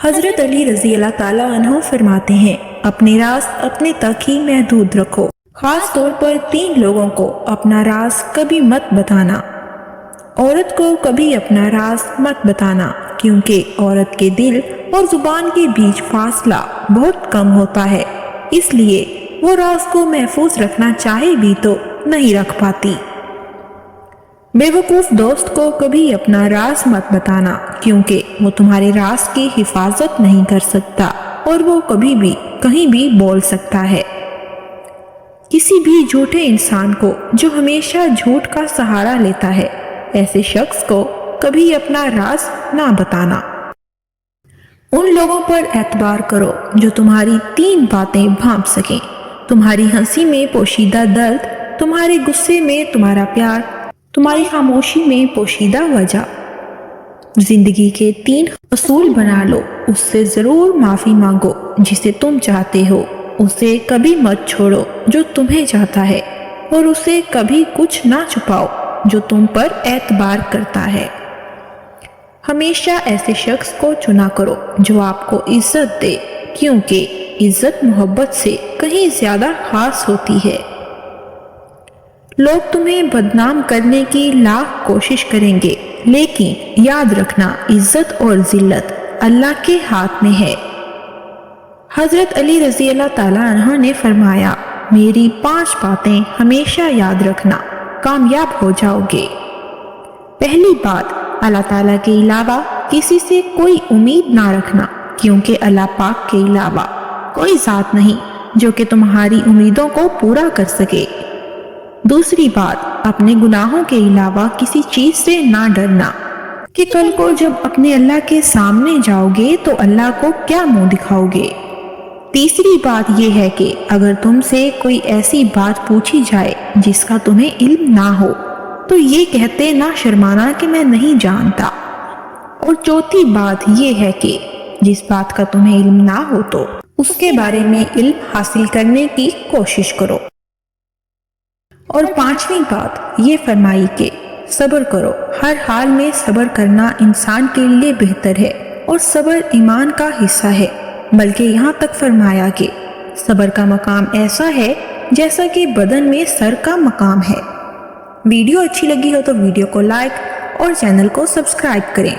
حضرت علی رضی اللہ تعالیٰ عنہ فرماتے ہیں، اپنے راز اپنے تک ہی محدود رکھو، خاص طور پر 3 لوگوں کو اپنا راز کبھی مت بتانا۔ عورت کو کبھی اپنا راز مت بتانا، کیونکہ عورت کے دل اور زبان کے بیچ فاصلہ بہت کم ہوتا ہے، اس لیے وہ راز کو محفوظ رکھنا چاہے بھی تو نہیں رکھ پاتی۔ بے وقوف دوست کو کبھی اپنا راز مت بتانا، کیونکہ وہ تمہارے راز کی حفاظت نہیں کر سکتا اور وہ کبھی بھی کہیں بھی بول سکتا ہے۔ کسی بھی جھوٹے انسان کو جو ہمیشہ جھوٹ کا سہارا لیتا ہے، ایسے شخص کو کبھی اپنا راز نہ بتانا۔ ان لوگوں پر اعتبار کرو جو تمہاری 3 باتیں بھانپ سکیں، تمہاری ہنسی میں پوشیدہ درد، تمہارے غصے میں تمہارا پیار، تمہاری خاموشی میں پوشیدہ وجہ۔ زندگی کے 3 اصول بنا لو، اس سے ضرور معافی مانگو جسے تم چاہتے ہو، اسے کبھی مت چھوڑو جو تمہیں چاہتا ہے، اور اسے کبھی کچھ نہ چھپاؤ جو تم پر اعتبار کرتا ہے۔ ہمیشہ ایسے شخص کو چنا کرو جو آپ کو عزت دے، کیونکہ عزت محبت سے کہیں زیادہ خاص ہوتی ہے۔ لوگ تمہیں بدنام کرنے کی لاکھ کوشش کریں گے، لیکن یاد رکھنا عزت اور ذلت اللہ کے ہاتھ میں ہے۔ حضرت علی رضی اللہ تعالیٰ عنہ نے فرمایا، میری 5 باتیں ہمیشہ یاد رکھنا، کامیاب ہو جاؤ گے۔ پہلی بات، اللہ تعالیٰ کے علاوہ کسی سے کوئی امید نہ رکھنا، کیونکہ اللہ پاک کے علاوہ کوئی ذات نہیں جو کہ تمہاری امیدوں کو پورا کر سکے۔ دوسری بات، اپنے گناہوں کے علاوہ کسی چیز سے نہ ڈرنا کہ کل کو جب اپنے اللہ کے سامنے جاؤ گے تو اللہ کو کیا منہ دکھاؤ گے۔ تیسری بات یہ ہے کہ اگر تم سے کوئی ایسی بات پوچھی جائے جس کا تمہیں علم نہ ہو تو یہ کہتے نہ شرمانا کہ میں نہیں جانتا۔ اور چوتھی بات یہ ہے کہ جس بات کا تمہیں علم نہ ہو تو اس کے بارے میں علم حاصل کرنے کی کوشش کرو۔ اور 5ویں بات یہ فرمائی کہ صبر کرو، ہر حال میں صبر کرنا انسان کے لیے بہتر ہے، اور صبر ایمان کا حصہ ہے، بلکہ یہاں تک فرمایا کہ صبر کا مقام ایسا ہے جیسا کہ بدن میں سر کا مقام ہے۔ ویڈیو اچھی لگی ہو تو ویڈیو کو لائک اور چینل کو سبسکرائب کریں۔